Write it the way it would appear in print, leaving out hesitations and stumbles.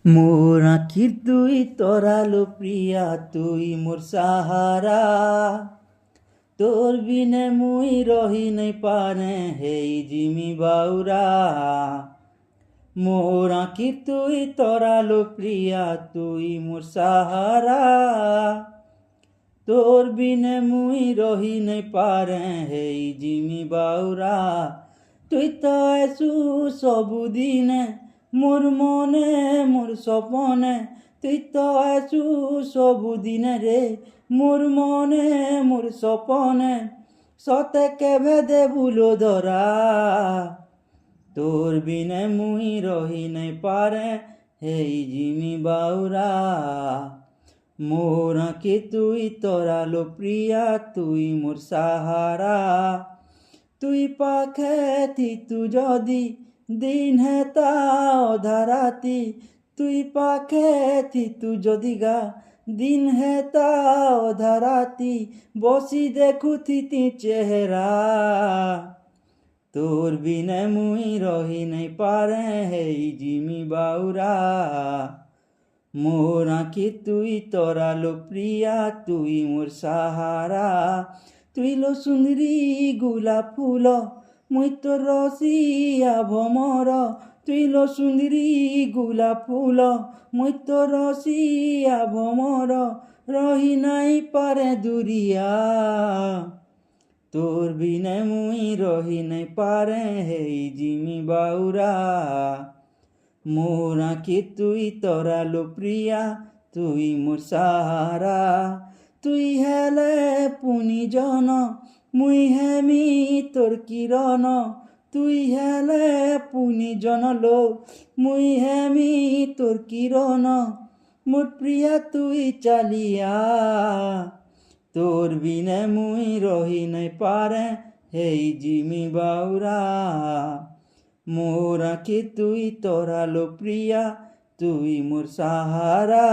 মোর আখির তুই তরালো প্রিয়া, তুই মোর সাহারা। তোর বিনে মুই রহি নাই পারে, হেই জিমি বাউরা। মোর আখির তুই তরালো প্রিয়া, তুই মোর সাহারা। তোর বিনে মুই রহি নাই পারে, হেই জিমি বাউরা। তুই তো আইসু সবুদিনে মোর মনে মোর সপনে। তুই তো আইসু সবুদিনে রে মোর মনে মোর সপনে। সতে কেবে দেবুলো ধরা, তোর বিনে মুই রহি নাই পারে, হেই জিমি বাউরা। মোর আঁখে তুই তরালো প্রিয়া, তুই মোর সাহারা। তুই পাখে থিতু যদি দিন হেতা অধারাতি। তুই পাখে থিতু যদি গা দিন হেতা অধারাতি। বসি দেখু থিতি চেহারা, তোর বিনে মুই রহি নাই পারে, হেই জিমি বাউরা। মোর আঁখি তুই তরালো প্রিয়া, তুই মোর সাহারা। তুই লো সুন্দরী গোলাপ ফুল, মুই তো রসিয়া ভমর। তুই লো সুন্দরী গোলাপ ফুল, মুই তো রসিয়া ভমর। রহি নাই পারে দুরিয়া, তোর বিনে মুই রহি নাই পারে, হেই জিমি বাউরা। মোর আঁখি তুই তরালো প্রিয়া, তুই মোর সাহারা। তুই হেলে পুনি জন, মুই হেমি তোর কিরণ। তুই হেলে পুনি জন লো, মুই হেমি তোর কিরণ। মোর প্রিয়া তুই চালিয়া, তোর বিনে মুই রহি নাই পারে, হেই জিমি বাউরা। মোর আঁখি তুই তরালো প্রিয়া, তুই মোর সাহারা।